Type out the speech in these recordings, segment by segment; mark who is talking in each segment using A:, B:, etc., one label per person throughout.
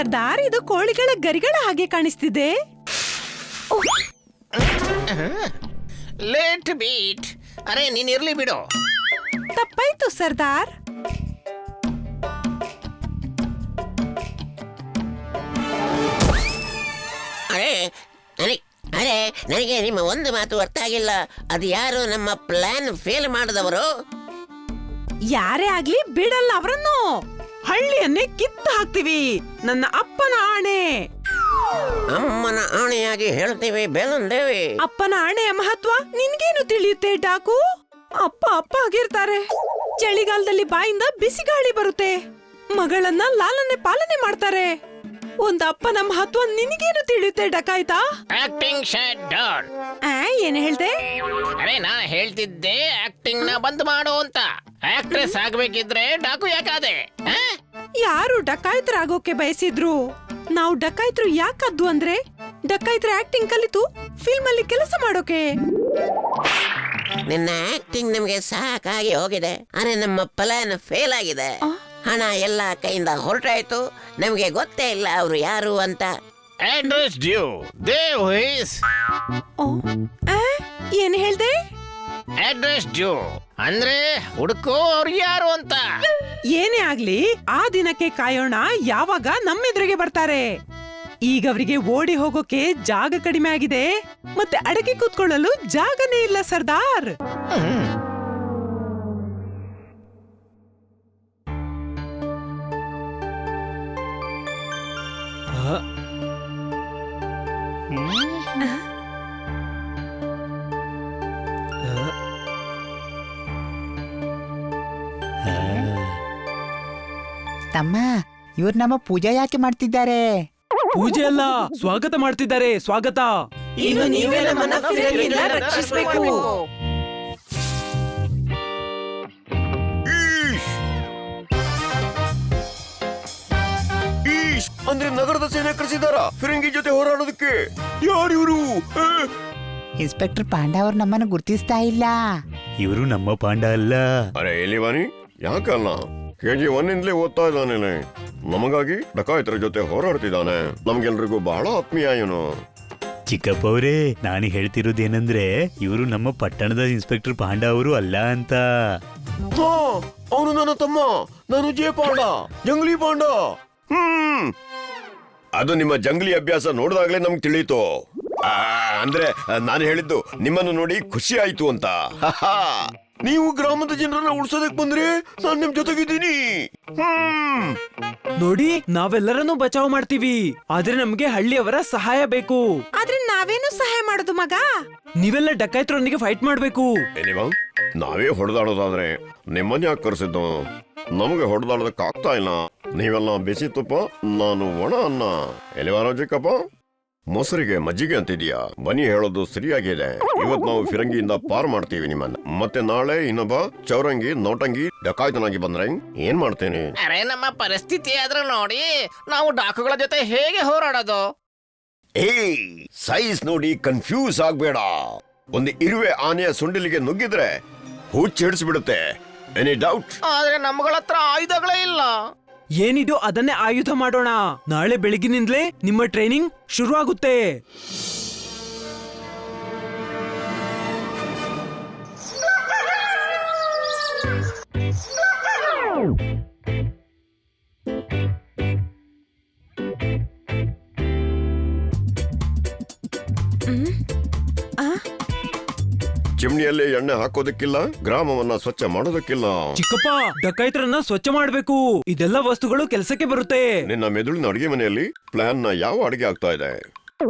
A: ಸರ್ದಾರ್, ಇದು ಕೋಳಿಗಳ ಗರಿಗಳ ಹಾಗೆ ಕಾಣಿಸ್ತಿದೆ.
B: ಲೇಟ್ ಬೀಟ್. ಅರೆ ನೀನ್ ಇರ್ಲಿ ಬಿಡು.
A: ತಪ್ಪಾಯ್ತು ಸರ್ದಾರ್.
C: ಅರೆ ಅರೆ ಅರೆ ನನಗೆ ನಿಮ್ಮ ಒಂದು ಮಾತು ಅರ್ಥ ಆಗಿಲ್ಲ. ಅದು ಯಾರು ನಮ್ಮ ಪ್ಲಾನ್ ಫೇಲ್ ಮಾಡಿದವರು?
A: ಯಾರೇ ಆಗ್ಲಿ ಬಿಡಲ್ಲ ಅವರನ್ನು. ಹಳ್ಳಿಯನ್ನೇ ಕಿತ್ತು ಹಾಕ್ತಿವಿ, ನನ್ನ ಅಪ್ಪನ ಆಣೆ.
C: ಅಮ್ಮನ ಆಣೆಯಾಗಿ ಹೇಳ್ತೀವಿ ಬೇಲನ್ ದೇವಿ.
A: ಅಪ್ಪನ ಆಣೆಯ ಮಹತ್ವ ನಿನ್ಗೇನು ತಿಳಿಯುತ್ತೆ ಡಾಕು? ಅಪ್ಪ ಅಪ್ಪ ಆಗಿರ್ತಾರೆ. ಚಳಿಗಾಲದಲ್ಲಿ ಬಾಯಿಂದ ಬಿಸಿ ಗಾಳಿ ಬರುತ್ತೆ. ಮಗಳನ್ನ ಲಾಲನೆ ಪಾಲನೆ ಮಾಡ್ತಾರೆ. ಒಂದ್ ಅಪ್ಪನ ಮಹತ್ವ ನಿನಗೇನು ತಿಳಿಯುತ್ತೆ ಡಕಾಯ್ತಾ?
B: Acting shut down.
A: ಏನ್ ಹೇಳ್ದೆ?
B: ಅರೆ ನಾ ಹೇಳ್ತಿದ್ದೆ ಆಕ್ಟಿಂಗ್ ನ ಬಂದ್ ಮಾಡು ಅಂತ. ಆಕ್ಟ್ರೆಸ್ ಆಗ್ಬೇಕಿದ್ರೆ ಡಾಕು ಯಾಕಾದೆ?
A: ಯಾರು ಡಕಾಯ್ತರಾಗೋಕೆ ಬಯಸಿದ್ರು? ನಾವು ಡಕಾಯ್ತರು ಯಾಕದ್ದು ಅಂದ್ರೆ ಡಕಾಯ್ತರ ಆಕ್ಟಿಂಗ್ ಕಲಿತು ಫಿಲ್ಮ್ ಅಲ್ಲಿ ಕೆಲಸ ಮಾಡೋಕೆ.
C: ನಿನ್ನ ಆಕ್ಟಿಂಗ್ ನಮ್ಗೆ ಸಾಕಾಗಿ ಹೋಗಿದೆ. ಅರೆ ನಮ್ಮ ಪ್ಲಾನ್ ಫೇಲ್ ಆಗಿದೆ. ಹಣ ಎಲ್ಲ ಕೈಯಿಂದ ಹೊರಟಾಯ್ತು. ನಮ್ಗೆ ಗೊತ್ತೇ ಇಲ್ಲ ಅವ್ರು ಯಾರು ಅಂತ.
B: ಅಡ್ರೆಸ್ ಡ್ಯೂ ದೇವ್ ಈಸ್.
A: ಏನ್ ಹೇಳ್ದೆ?
B: ಅಡ್ರೆಸ್ ಡ್ಯೂ ಅಂದ್ರೆ ಹುಡುಕೋ ಅವ್ರು ಯಾರು ಅಂತ.
A: ಏನೇ ಆಗ್ಲಿ ಆ ದಿನಕ್ಕೆ ಕಾಯೋಣ, ಯಾವಾಗ ನಮ್ಮೆದುರಿಗೆ ಬರ್ತಾರೆ. ಈಗ ಅವರಿಗೆ ಓಡಿ ಹೋಗೋಕೆ ಜಾಗ ಕಡಿಮೆ ಆಗಿದೆ, ಮತ್ತೆ ಅಡಗಿ ಕೂತ್ಕೊಳ್ಳಲು ಜಾಗನೇ ಇಲ್ಲ ಸರ್ದಾರ್.
D: ತಮ್ಮ, ಇವ್ರು ನಮ್ಮ ಪೂಜೆ ಯಾಕೆ ಮಾಡ್ತಿದ್ದಾರೆ?
E: ಪೂಜೆ ಅಲ್ಲ, ಸ್ವಾಗತ ಮಾಡ್ತಿದ್ದಾರೆ. ಸ್ವಾಗತ.
A: ಇನ್ನು ನೀವೇ ನಮ್ಮನ್ನ ಫಿರಂಗಿಯಿಂದ ರಕ್ಷಿಸ್ಬೇಕು.
F: ಅಂದ್ರೆ ನಗರದ ಸೇನೆ ಕಳಿಸಿದಾರ ಫಿರಂಗಿ ಜೊತೆ ಹೋರಾಡೋದಕ್ಕೆ? ಯಾರಿವರು?
D: ಇನ್ಸ್ಪೆಕ್ಟರ್ ಪಾಂಡ ಅವ್ರು ನಮ್ಮನ್ನು ಗುರ್ತಿಸ್ತಾ ಇಲ್ಲ.
G: ಇವರು ನಮ್ಮ ಪಾಂಡ ಅಲ್ಲ.
F: ಅರೆ ಎಲಿವಾನಿ, ಯಾಕಲ್ಲ? KG1 ಇಂದಲೇ ಓದ್ತಾ ಇದ್ದಾನೆ. ನಮಗಾಗಿ ಡಕಾಯಿತರ ಜೊತೆ ಹೋರಾಡ್ತಿದ್ದಾನೆ. ನಮ್ಗೆಲ್ರಿಗೂ ಬಹಳ ಆತ್ಮೀಯ ಇವನು.
G: ಚಿಕ್ಕಪ್ಪ ಅವರೇ, ನಾನು ಹೇಳ್ತಿರೋದೇನಂದ್ರೆ ಇವರು ನಮ್ಮ ಪಟ್ಟಣದ ಇನ್ಸ್ಪೆಕ್ಟರ್ ಪಾಂಡ ಅವರು ಅಲ್ಲ ಅಂತ.
F: ಅವನು ನನ್ನ ತಮ್ಮ. ನಾನು ಜೇ ಪಾಂಡ, ಜಂಗ್ಲಿ ಪಾಂಡ. ಅದು ನಿಮ್ಮ ಜಂಗ್ಲಿ ಅಭ್ಯಾಸ ನೋಡಿದಾಗ್ಲೇ ನಮ್ಗೆ ತಿಳಿಯಿತು. ಅಂದ್ರೆ ನಾನು ಹೇಳಿದ್ದು ನಿಮ್ಮನ್ನು ನೋಡಿ ಖುಷಿ ಆಯ್ತು ಅಂತ. ನೀವು ಗ್ರಾಮದ ಜನರನ್ನ ಉಳಿಸೋದಕ್ ಬಂದ್ರೆ ನಾನು ನಿಮ್ ಜೊತೆಗಿದ್ದೀನಿ.
E: ನೋಡಿ, ನಾವೆಲ್ಲರನ್ನೂ ಬಚಾವ್ ಮಾಡ್ತೀವಿ, ಆದ್ರೆ ನಮ್ಗೆ ಹಳ್ಳಿಯವರ ಸಹಾಯ ಬೇಕು.
A: ಆದ್ರೆ ನಾವೇನು ಸಹಾಯ ಮಾಡೋದು ಮಗ?
E: ನೀವೆಲ್ಲ ಡಕಾಯ್ತರೊಂದಿಗೆ ಫೈಟ್ ಮಾಡ್ಬೇಕು.
F: ಏನಿವಾ, ನಾವೇ ಹೊಡೆದಾಡೋದಾದ್ರೆ ನಿಮ್ಮನ್ನ ಯಾಕೆ ಕರೆಸಿದ್ದು? ನಮಗೆ ಹೊಡೆದಾಡೋದಕ್ಕೆ ಆಗ್ತಾ ಇಲ್ಲ. ನೀವೆಲ್ಲ ಬಿಸಿ ತುಪ್ಪ, ನಾನು ಒಣ ಅನ್ನ. ಎಲಿವಾರ ಚಿಕ್ಕಪ್ಪ, ಮೊಸರಿಗೆ ಮಜ್ಜಿಗೆ ಅಂತಿದ್ಯಾ? ಬನ್ನಿ, ಹೇಳೋದು ಸರಿಯಾಗಿದೆ. ಇವತ್ ನಾವು ಫಿರಂಗಿಯಿಂದ ಪಾರ್ ಮಾಡ್ತೀವಿ ನಿಮ್ಮನ್ನ. ಮತ್ತೆ ನಾಳೆ ಇನ್ನೊಬ್ಬ ಚೌರಂಗಿ ನೋಟಂಗಿ ಡಕಾಯ್ತನಾಗಿ ಬಂದ್ರೆ ಏನ್ ಮಾಡ್ತೇನೆ?
B: ಅರೆ ನಮ್ಮ ಪರಿಸ್ಥಿತಿ ಆದ್ರೂ ನೋಡಿ, ನಾವು ಡಾಕುಗಳ ಜೊತೆ ಹೇಗೆ ಹೋರಾಡೋದು?
F: ಸೈಜ್ ನೋಡಿ ಕನ್ಫ್ಯೂಸ್ ಆಗ್ಬೇಡ. ಒಂದು ಇರುವೆ ಆನೆಯ ಸುಂಡಿಲಿಗೆ ನುಗ್ಗಿದ್ರೆ ಹುಚ್ಚಿಡಿಸ್ಬಿಡುತ್ತೆ. Any doubt?
B: ಆದ್ರೆ ನಮ್ಗಳ ಹತ್ರ ಆಯುಧಗಳೇ ಇಲ್ಲ.
E: ಏನಿದು, ಅದನ್ನೇ ಆಯುಧ ಮಾಡೋಣ. ನಾಳೆ ಬೆಳಗಿನಿಂದಲೇ ನಿಮ್ಮ ಟ್ರೈನಿಂಗ್ ಶುರು ಆಗುತ್ತೆ.
F: ಚಿಮ್ನಿಯಲ್ಲಿ ಎಣ್ಣೆ ಹಾಕೋದಕ್ಕಿಲ್ಲ, ಗ್ರಾಮವನ್ನ ಸ್ವಚ್ಛ ಮಾಡೋದಕ್ಕಿಲ್ಲ.
E: ಚಿಕ್ಕಪ್ಪ, ಡಕಾಯ್ತರನ್ನ ಸ್ವಚ್ಛ ಮಾಡ್ಬೇಕು. ಇದೆಲ್ಲ ವಸ್ತುಗಳು ಕೆಲಸಕ್ಕೆ ಬರುತ್ತೆ.
F: ನಿನ್ನ ಮೆದುಳಿನ ಅಡಿಗೆ ಮನೆಯಲ್ಲಿ ಪ್ಲಾನ್ ನ ಯಾವ ಅಡಿಗೆ ಆಗ್ತಾ ಇದೆ?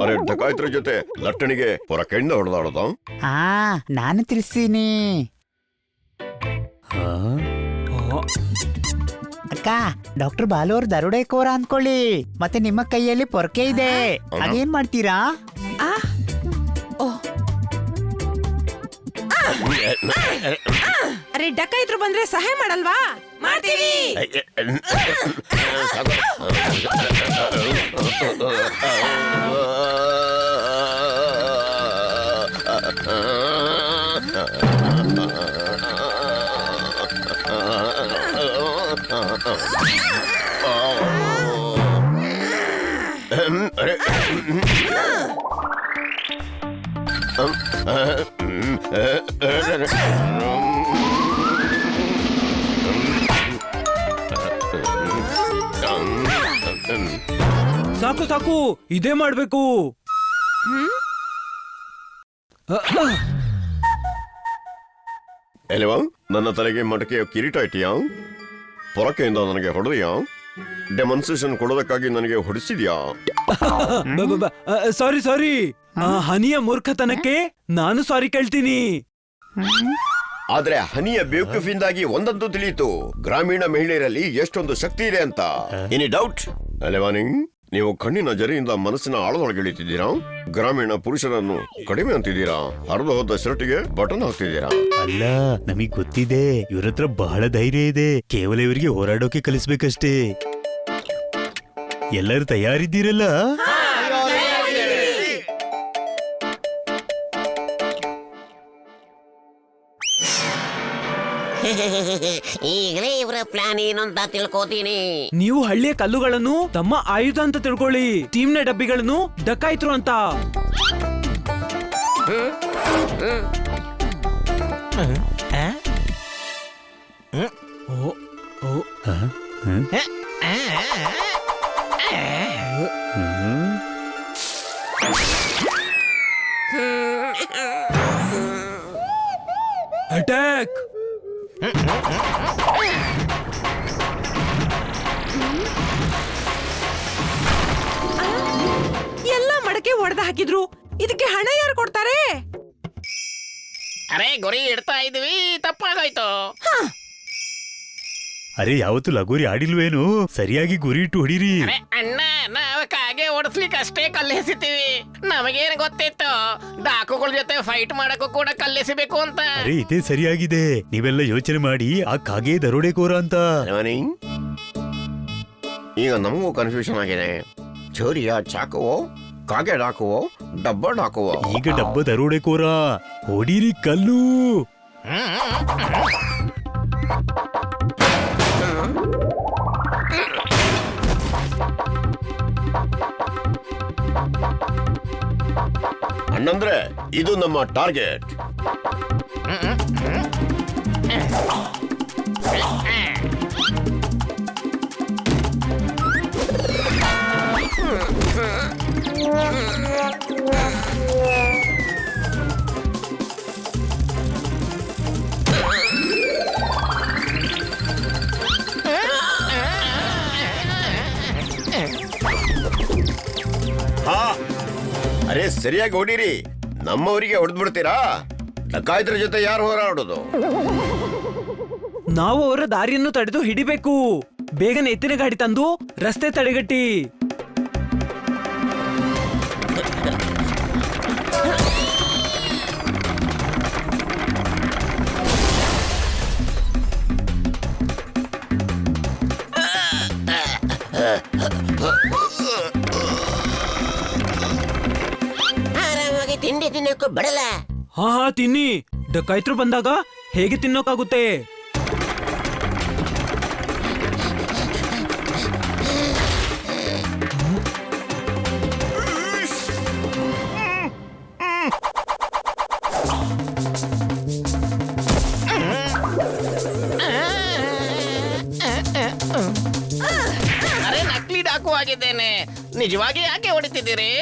F: ಅರೆ ಡಕಾಯ್ತರ ಜೊತೆ ಲಟ್ಟಣಿಗೆ ಹೊರಕೆಂಡ ಹೊಡೆದಾಡೋದ?
D: ನಾನು ತಿಳಿಸ್ತೀನಿ. ಅಕ್ಕ, ಡಾಕ್ಟರ್ ಬಾಲು ಅವ್ರು ದರೋಡೆಕೋರ ಅನ್ಕೊಳ್ಳಿ, ಮತ್ತೆ ನಿಮ್ಮ ಕೈಯಲ್ಲಿ ಪೊರಕೆ ಇದೆ. ಅದೇನ್ ಮಾಡ್ತೀರಾ?
A: ಅರೆ ಡಕಾಯ್ತರು ಬಂದ್ರೆ ಸಹಾಯ ಮಾಡಲ್ವಾ? ಮಾಡ್ತೀವಿ.
F: ಅರೆ
E: ಸಾಕು ಸಾಕು, ಇದೇ ಮಾಡ್ಬೇಕು.
F: ಎಲೆವಾ, ನನ್ನ ತಲೆಗೆ ಮಟಕೆಯ ಕಿರೀಟ ಇಟ್ಟಿಯಾ? ಪೊರಕೆಯಿಂದ ನನಗೆ ಹೊಡೆದಿಯಾ? ಡೆಮಾನ್ಸ್ಟ್ರೇಷನ್ ಕೊಡೋದಕ್ಕಾಗಿ ನನಗೆ ಹೊಡಿಸಿದ್ಯಾ?
E: ಸಾರಿ ಸಾರಿ, ಹನಿಯ ಮೂರ್ಖತನಕ್ಕೆ ನಾನು ಸಾರಿ ಕೇಳ್ತೀನಿ.
F: ಆದ್ರೆ ಹನಿಯ ಬೇವಕೂಫಿಂದಾಗಿ ಒಂದಂತೂ ತಿಳಿಯಿತು, ಗ್ರಾಮೀಣ ಮಹಿಳೆಯರಲ್ಲಿ ಎಷ್ಟೊಂದು ಶಕ್ತಿ ಇದೆ ಅಂತ. Any doubt? ಎಲೆವಾನಿಂಗ್, ನೀವು ಕಣ್ಣಿನ ಜರಿಯಿಂದ ಮನಸ್ಸಿನ ಆಳದೊಳಗೆ ಇಳಿತಿದ್ದೀರಾ. ಗ್ರಾಮೀಣ ಪುರುಷರನ್ನು ಕಡಿಮೆ ಅಂತಿದ್ದೀರಾ. ಹರಿದು ಹೋದ ಶರ್ಟ್ಗೆ ಬಟನ್ ಹಾಕ್ತಿದ್ದೀರಾ.
G: ಅಲ್ಲ, ನಮಗ್ ಗೊತ್ತಿದೆ ಇವ್ರ ಹತ್ರ ಬಹಳ ಧೈರ್ಯ ಇದೆ. ಕೇವಲ ಇವರಿಗೆ ಹೋರಾಡೋಕೆ ಕಲಿಸ್ಬೇಕಷ್ಟೇ. ಎಲ್ಲರೂ ತಯಾರಿದ್ದೀರಲ್ಲ?
C: ಈಗಲೇ ಇವರ ಪ್ಲಾನ್ ಏನು ಅಂತ ತಿಳ್ಕೋತೀನಿ.
E: ನೀವು ಹಳ್ಳಿಯ ಕಲ್ಲುಗಳನ್ನು ತಮ್ಮ ಆಯುಧ ಅಂತ ತಿಳ್ಕೊಳ್ಳಿ, ಟೀಮ್ನ ಡಬ್ಬಿಗಳನ್ನು ಡಕಾಯ್ತರು ಅಂತ. ಅಟ್ಯಾಕ್!
A: ಎಲ್ಲ ಮಡಕೆ ಒಡೆದ ಹಾಕಿದ್ರು. ಇದಕ್ಕೆ ಹಣ ಯಾರು ಕೊಡ್ತಾರೆ?
B: ಅರೆ ಗುರಿ ಇಡ್ತಾ ಇದ್ವಿ, ತಪ್ಪಾಗೋಯ್ತು.
G: ಅರೆ, ಯಾವತ್ತು ಲಗೋರಿ ಆಡಿಲ್ವೇನು? ಸರಿಯಾಗಿ ಗುರಿ ಇಟ್ಟು ಹೊಡಿರಿ.
B: ಅರೆ ಅಣ್ಣ, ನಾವ್ ಕಾಗೆ ಓಡಿಸ್ಲಿಕ್ಕೆ ಅಷ್ಟೇ ಕಲ್ಲೆಸಿತೀವಿ. ನಮಗೇನು ಗೊತ್ತಿತ್ತು ಡಾಕುಗಳ ಜೊತೆ ಫೈಟ್ ಮಾಡಕ್ಕೂ ಕೂಡ ಕಲ್ಲೆಸಿಬೇಕು ಅಂತ.
G: ಅರೆ, ಇದೇ ಸರಿಯಾಗಿದೆ. ನೀವೆಲ್ಲ ಯೋಚನೆ ಮಾಡಿ, ಆ ಕಾಗೆ ದರೋಡೆಕೋರ ಅಂತ.
F: ಎಲೆವಾನಿಂಗ್, ಈಗ ನಮಗೂ ಕನ್ಫ್ಯೂಷನ್ ಆಗಿದೆ. ಚೋರಿಯ ಚಾಕುವೋ, ಕಾಗೆ ಡಾಕುವೋ, ಡಬ್ಬ ಡಾಕುವೋ?
G: ಈಗ ಡಬ್ಬ ದರೋಡೆಕೋರ. ಹೊಡೀರಿ ಕಲ್ಲು.
F: ಅಣ್ಣಂದ್ರೆ ಇದು ನಮ್ಮ ಟಾರ್ಗೆಟ್. ಹಾ, ಅರೆ ಸರಿಯಾಗಿ ಹೊಡೀರಿ. ನಮ್ಮವರಿಗೆ ಹೊಡೆದು ಬಿಡ್ತೀರಾ? ಡಕಾಯಿತರ ಜೊತೆ ಯಾರು ಹೋರಾಡೋದು?
E: ನಾವು ಅವರ ದಾರಿಯನ್ನು ತಡೆದು ಹಿಡಿಬೇಕು. ಬೇಗನೆ ಎತ್ತಿನ ಗಾಡಿ ತಂದು ರಸ್ತೆ ತಡೆಗಟ್ಟಿ.
C: ಆರಾಮಾಗಿ ತಿಂಡಿ ತಿನ್ನಕ್ಕೂ ಬಿಡಲ್ಲ.
E: ಹಾ ಹಾ, ತಿನ್ನಿ. ಡಕಾಯ್ತರು ಬಂದಾಗ ಹೇಗೆ ತಿನ್ನೋಕಾಗುತ್ತೆ?
B: ಅರೆ ನಕಲಿ ಡಾಕು ಆಗಿದ್ದೇನೆ. ನಿಜವಾಗಿ ಯಾಕೆ ಹೊಡಿತಿದ್ದೀರಿ?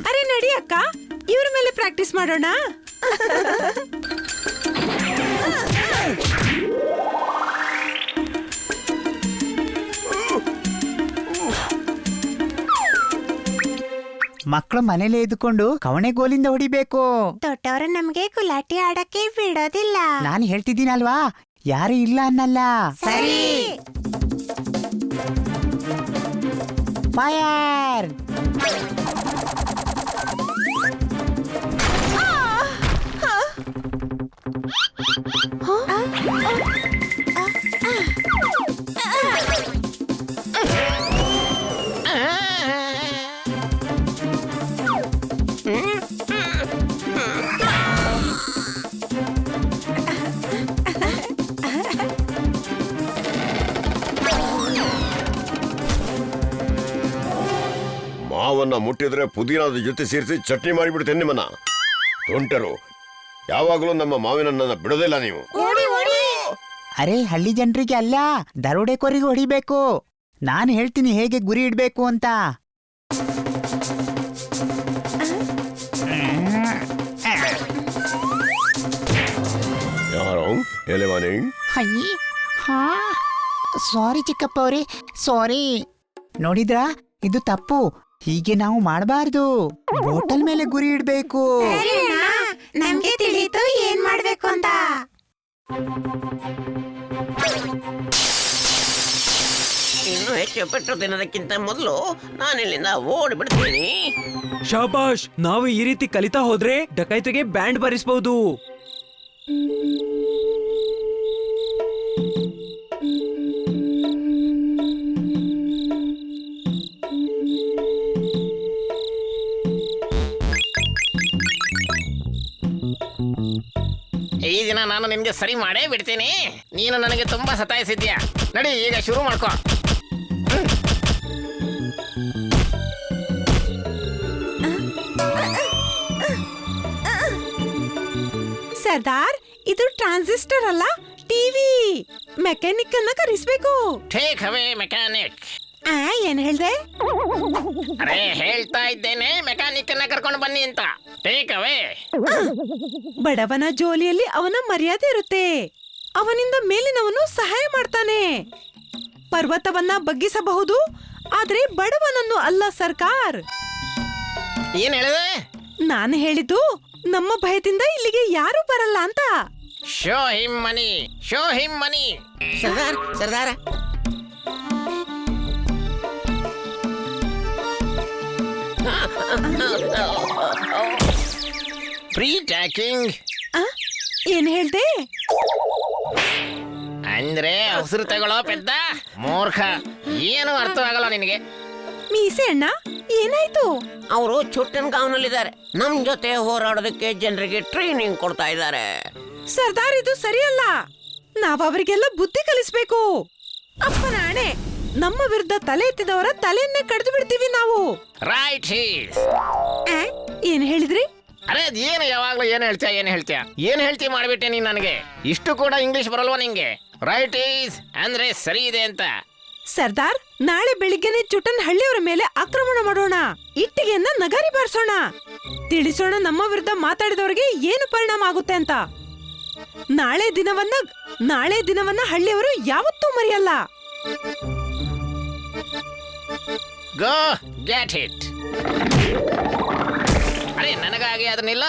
A: ಅರೆ ನಡಿ ಅಕ್ಕ, ಇವ್ರ ಮೇಲೆ ಪ್ರಾಕ್ಟೀಸ್ ಮಾಡೋಣ.
D: ಮಕ್ಕಳು ಮನೇಲೆ ಇದ್ಕೊಂಡು ಕವಣೆ ಗೋಲಿಂದ ಹೊಡಿಬೇಕು.
H: ದೊಡ್ಡವರು ನಮ್ಗೆ ಗುಲಾಟಿ ಆಡಕ್ಕೆ ಬಿಡೋದಿಲ್ಲ.
D: ನಾನು ಹೇಳ್ತಿದ್ದೀನಲ್ವಾ, ಯಾರು ಇಲ್ಲ ಅನ್ನಲ್ಲ.
H: ಸರಿ.
D: ಫೈರ್!
F: ಮಾವನ್ನ ಮುಟ್ಟಿದ್ರೆ ಪುದೀನದ ಜೊತೆ ಸೇರಿಸಿ ಚಟ್ನಿ ಮಾಡಿಬಿಡ್ತೇನೆ ನಿಮ್ಮನ್ನ. ತುಂಟರು, ಯಾವಾಗಲೂ ನಮ್ಮ ಮಾವಿನನ್ನ ಬಿಡೋದಿಲ್ಲ ನೀವು.
D: ಅರೆ ಹಳ್ಳಿ ಜನರಿಗೆ ಅಲ್ಲ, ದರೋಡೆಕೋರಿಗೆ ಹೊಡಿಬೇಕು. ನಾನು ಹೇಳ್ತೀನಿ ಹೇಗೆ ಗುರಿ ಇಡ್ಬೇಕು ಅಂತ.
F: ಯಾರೋ ಎಲೆವಾನಿ,
D: ಅಯ್ಯಿ ಹಾ ಸಾರಿ ಚಿಕ್ಕಪ್ಪ ಅವರೇ, ಸಾರಿ. ನೋಡಿದ್ರಾ, ಇದು ತಪ್ಪು. ಹೀಗೆ ನಾವು ಮಾಡಬಾರ್ದು. ಬೋಟಲ್ ಮೇಲೆ ಗುರಿ ಇಡ್ಬೇಕು.
H: ಸರಿ ಅಣ್ಣ, ನಮ್ಗೆ ತಿಳಿತು ಏನ್ ಮಾಡ್ಬೇಕು ಅಂತ.
C: ಇನ್ನು ಹೆಚ್ಚು ಪೆಟ್ಟು ತಿನ್ನೋದಕ್ಕಿಂತ ಮೊದಲು ನಾನಿಲ್ಲಿಂದ ಓಡಿಬಿಡ್ತೀನಿ.
E: ಶಾಬಾಷ್, ನಾವು ಈ ರೀತಿ ಕಲಿತಾ ಹೋದ್ರೆ ಡಕೈತಿಗೆ ಬ್ಯಾಂಡ್ ಬಾರಿಸಬಹುದು.
B: ಈ ದಿನ ನಾನು ನಿನ್ಗೆ ಸರಿ ಮಾಡೇ ಬಿಡ್ತೀನಿ. ನೀನು ನನಗೆ ತುಂಬಾ ಸತಾಯಿಸಿದ್ಯಾ. ನಡಿ ಈಗ ಶುರು ಮಾಡ್ಕೋ.
A: ಸರ್ದಾರ್, ಇದು ಟ್ರಾನ್ಸಿಸ್ಟರ್ ಅಲ್ಲ, ಟಿವಿ. ಮೆಕ್ಯಾನಿಕ್ ಅನ್ನ ಕರೆಸ್ಬೇಕು.
B: Take away mechanic.
A: ಏನ್ ಹೇಳ್ದೆ?
B: ಅರೆ ಹೇಳ್ತಾ ಇದ್ದೇನೆ, ಮೆಕ್ಯಾನಿಕ್ ಅನ್ನ ಕರ್ಕೊಂಡು ಬನ್ನಿ ಅಂತ. Take away.
A: ಬಡವನ ಜೋಲಿಯಲ್ಲಿ ಅವನ ಮರ್ಯಾದೆ ಇರುತ್ತೆ. ಅವನಿಂದ ಮೇಲಿನವನು ಸಹಾಯ ಮಾಡ್ತಾನೆ. ಪರ್ವತವನ್ನ ಬಗ್ಗಿಸಬಹುದು, ಆದ್ರೆ ಬಡವನನ್ನು ಅಲ್ಲ ಸರ್ಕಾರ್.
B: ಏನ್ ಹೇಳಿದೆ?
A: ನಾನು ಹೇಳಿದ್ದು ನಮ್ಮ ಭಯದಿಂದ ಇಲ್ಲಿಗೆ ಯಾರು ಬರಲ್ಲ ಅಂತ.
B: ಶೋ ಹಿಮ್ ಮನಿ, ಶೋ ಹಿಮ್ ಮನಿ.
C: ಸರ್ದಾರ್, ಸರ್ದಾರ,
B: ಪ್ರೀ ಟ್ಯಾಕಿಂಗ್
A: ಆ? ಏನ್ ಹೇಳ್ದೆ?
B: ಅಂದ್ರೆ ಹಸಿರು ತಗೊಳ್ಳೋ ಪೆದ್ದ ಮೂರ್ಖ. ಏನು ಅರ್ಥವಾಗಲ್ಲ ನಿನಗೆ.
A: ಮೀಸೆ ಅಣ್ಣ, ಏನಾಯ್ತು?
C: ಅವರು ಚುಟ್ಟನ್ ಗಾವ್ನಲ್ಲಿದ್ದಾರೆ. ನಮ್ ಜೊತೆ ಹೋರಾಡೋದಕ್ಕೆ ಜನರಿಗೆ ಟ್ರೈನಿಂಗ್ ಕೊಡ್ತಾ ಇದ್ದಾರೆ.
A: ಸರ್ದಾರ್, ಇದು ಸರಿಯಲ್ಲ. ನಾವ್ ಅವರಿಗೆಲ್ಲ ಬುದ್ಧಿ ಕಲಿಸ್ಬೇಕು. ಅಪ್ಪನ ಆಣೆ, ನಮ್ಮ ವಿರುದ್ಧ ತಲೆ ಎತ್ತಿದವರ ತಲೆಯನ್ನೇ ಕಡ್ದು ಬಿಡ್ತೀವಿ ನಾವು.
B: ರೈಟ್ ಹೀಸ್.
A: ಆ? ಏನ್ ಹೇಳಿದ್ರಿ?
B: ಅರೆ ಅದೇನು ಯಾವಾಗ್ಲೂ ಏನ್ ಹೇಳ್ತೀಯ ಮಾಡ್ಬಿಟ್ಟೆ ನೀನ್ ನನಗೆ. ಇಷ್ಟು ಕೂಡ ಇಂಗ್ಲಿಷ್ ಬರಲ್ವಾ ನಿಂಗೆ? ರೈಟ್ ಈಸ್ ಅಂದ್ರೆ ಸರಿ ಇದೆ ಅಂತ.
A: ಸರ್ದಾರ್, ನಾಳೆ ಬೆಳಿಗ್ಗೆನೆ ಚುಟನ್ ಹಳ್ಳಿಯವರ ಮೇಲೆ ಆಕ್ರಮಣ ಮಾಡೋಣ. ಇಟ್ಟಿಗೆಯನ್ನ ನಗಾರಿ ಬಾರಿಸೋಣ. ತಿಳಿಸೋಣ ನಮ್ಮ ವಿರುದ್ಧ ಮಾತಾಡಿದವರಿಗೆ ಏನು ಪರಿಣಾಮ ಆಗುತ್ತೆ ಅಂತ. ನಾಳೆ ದಿನವನ್ನ ಹಳ್ಳಿಯವರು ಯಾವತ್ತೂ ಮರೆಯಲ್ಲ.
B: ಗೋ ಗೆಟ್ ಇಟ್. ಅರೆ ನನಗಾಗಿ ಅದನ್ನಿಲ್ಲ.